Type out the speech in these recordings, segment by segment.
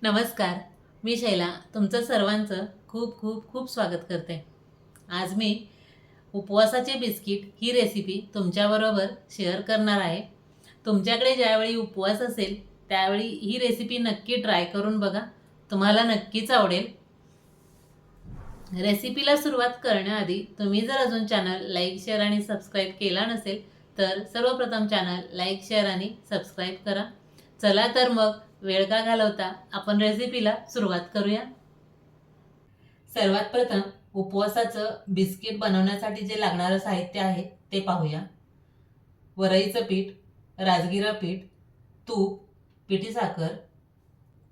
नमस्कार, मी शैला तुमचं सर्वांचं खूप खूप खूप स्वागत करते. आज मी उपवासाचे बिस्किट ही रेसिपी तुमच्याबरोबर शेअर करणार आहे. तुमच्याकडे ज्यावेळी उपवास असेल त्यावेळी ही रेसिपी नक्की ट्राय करून बघा, तुम्हाला नक्कीच आवडेल. रेसिपीला सुरुवात करण्याआधी तुम्ही जर अजून चॅनल लाईक, शेअर आणि सबस्क्राईब केला नसेल तर सर्वप्रथम चॅनल लाईक, शेअर आणि सबस्क्राईब करा. चला तर मग वेळ का घालवता आपण रेसिपीला सुरुवात करूया. सर्वात प्रथम उपवासाचं बिस्किट बनवण्यासाठी जे लागणारं साहित्य आहे ते पाहूया. वरईचं पीठ, राजगिरा पीठ, तूप, पिठी साखर,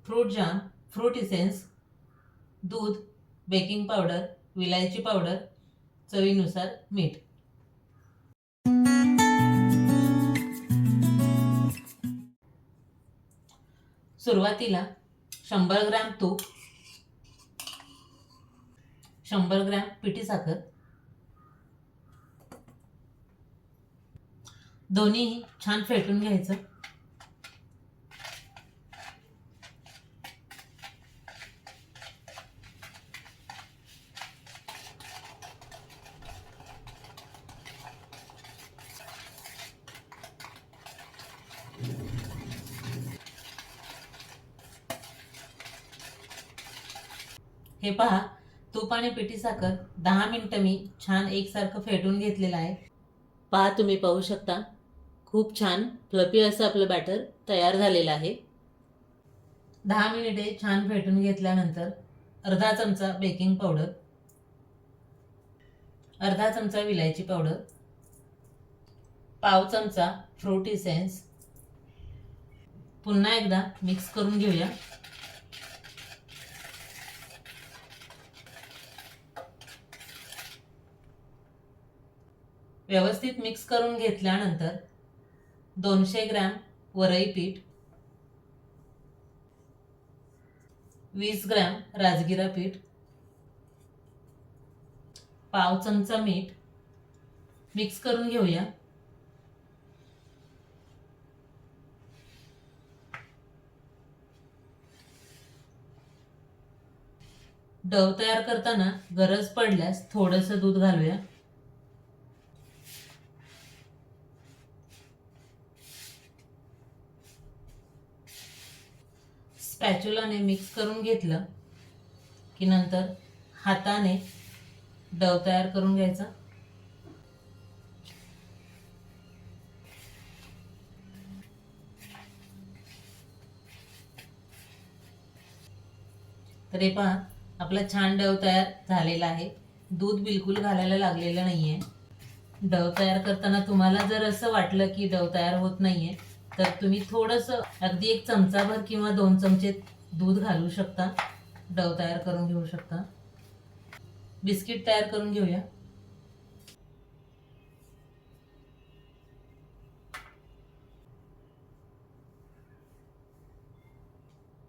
फ्रूट जाम, फ्रूट इसेन्स, दूध, बेकिंग पावडर, विलायची पावडर, चवीनुसार मीठ. सुरुवातीला 100 ग्रॅम तूप, 100 ग्रॅम पिठी साखर दोन्ही छान फेटून घ्यायचं. हे पहा, तूप आणि पिठी साखर 10 मिनिटं मी छान एकसारखं फेटून घेतलेलं आहे. पहा, तुम्ही पाहू शकता खूप छान फ्लफी असं आपलं बॅटर तयार झालेलं आहे. 10 मिनिटे छान फेटून घेतल्यानंतर अर्धा चमचा बेकिंग पावडर, अर्धा चमचा विलायची पावडर, पाव चमचा फ्रूट इसेन्स पुन्हा एकदा मिक्स करून घेऊया. व्यवस्थित मिक्स करून घेतल्यानंतर 200 ग्रॅम वरई पीठ, 20 ग्रॅम राजगिरा पीठ, पाव चमचा मीठ मिक्स करून घेऊया. डव तयार करताना गरज पडल्यास थोडंसं दूध घालूया. स्पॅच्युलाने मिक्स करून घेतलं की नंतर हाताने डव तयार करून घ्यायचा. तर हे पहा, आपला छान डव तयार झालेला आहे. दूध बिलकुल घालायला लागलेलं नाहीये. डव तयार करताना तुम्हाला जर असं वाटलं की डव तयार होत नाहीये तर तुम्ही थोडंसं अगदी 1 चमचाभर किंवा 2 चमचे दूध घालू शकता. डव तयार करून घेऊ शकता. बिस्किट तयार करून घेऊया.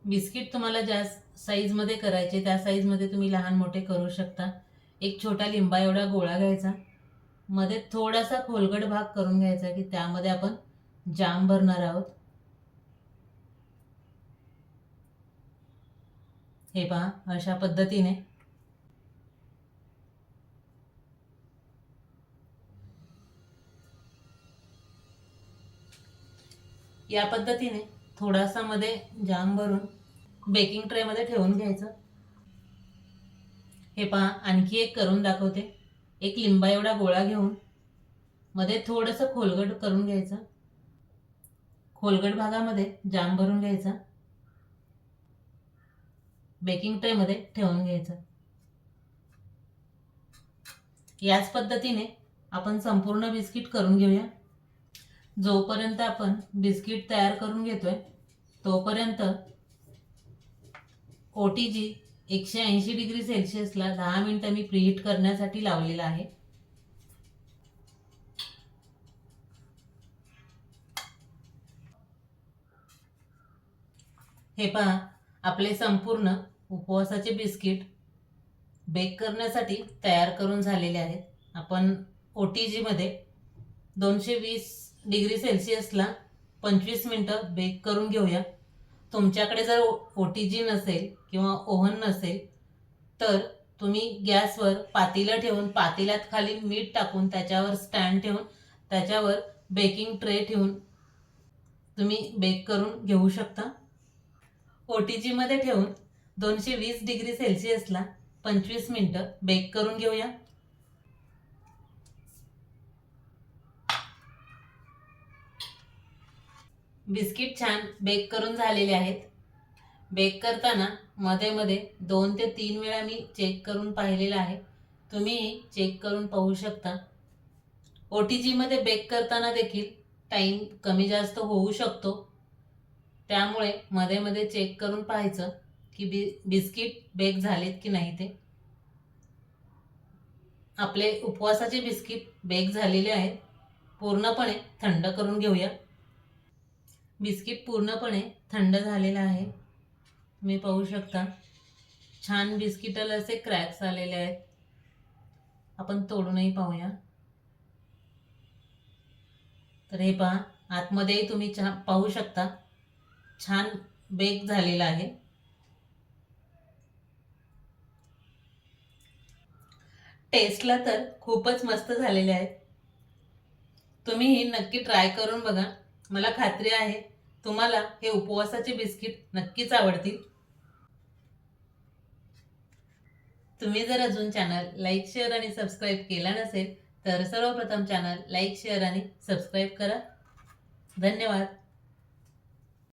बिस्किट तुम्हाला ज्या साईजमध्ये करायचे त्या साईजमध्ये तुम्ही लहान मोठे करू शकता. एक छोटा लिंबा एवढा गोळा घ्यायचा, मध्ये थोडासा खोलगट भाग करून घ्यायचा की त्यामध्ये आपण जाम भरणार आहोत. हे पहा, अशा पद्धतीने या पद्धतीने थोडासा मध्ये जाम भरून बेकिंग ट्रे मध्ये ठेवून घ्यायचं. हे पहा, आणखी एक करून दाखवते. एक लिंबा एवढा गोळा घेऊन मध्ये थोडंसं खोलगट करून घ्यायचं. खोलगट भागामध्ये जाम भरून घ्यायचा. बेकिंग ट्रे मध्ये ठेवून घ्यायचं. याच पद्धतीने आपण संपूर्ण बिस्किट करून घेऊया. जोपर्यंत आपण बिस्किट तयार करून घेतोय तोपर्यंत ओटीजी 180 डिग्री सेल्सिअसला 10 मिनिटं मी प्रीहीट करण्यासाठी लावलेला आहे. हे पहा, आपले संपूर्ण उपवासाचे बिस्किट बेक करण्यासाठी तयार करून झालेले आहेत. आपण ओटीजी मध्ये 220 डिग्री सेल्सिअसला 25 मिनिटं बेक करून घेऊया. तुमच्याकडे जर OTG नसेल किंवा ओव्हन नसेल तर तुम्ही गॅसवर पातेलं ठेवून पातेल्यात खाली मीठ टाकून त्याच्यावर स्टँड ठेवून त्याच्यावर बेकिंग ट्रे ठेवून तुम्ही बेक करून घेऊ शकता. OTG मध्ये ठेवून 220 डिग्री सेल्सिअसला 25 मिनिटं बेक करून घेऊया. बिस्किट छान बेक करून झालेले आहेत. बेक करताना मध्ये मध्ये 2 ते 3 वेळा मी चेक करून पाहिलेलं आहे. तुम्ही चेक करून पाहू शकता. OTG मध्ये बेक करताना देखील टाईम कमी जास्त होऊ शकतो, त्यामुळे मध्ये मध्ये चेक करून पाहायचं की बिस्किट बेक झालेत की नाही ते. आपले उपवासाचे बिस्किट बेक झालेले आहेत. पूर्णपणे थंड करून घेऊया. बिस्किट पूर्णपणे थंड झालेलं आहे. तुम्ही पाहू शकता छान बिस्किटाला असे क्रॅक्स आलेले आहेत. आपण तोडूनही पाहूया. तर हे पहा, आतमध्येही तुम्ही पाहू शकता छान बेक झालेला आहे. टेस्टला तर खूपच मस्त झालेले आहेत. तुम्हीही नक्की ट्राय करून बघा. मला खात्री आहे तुम्हाला हे उपवासाचे बिस्किट नक्कीच आवडतील. तुम्ही जर अजून चॅनल लाईक शेअर आणि सबस्क्राईब केला नसेल तर सर्वप्रथम चॅनल लाईक शेअर आणि सबस्क्राईब करा. धन्यवाद.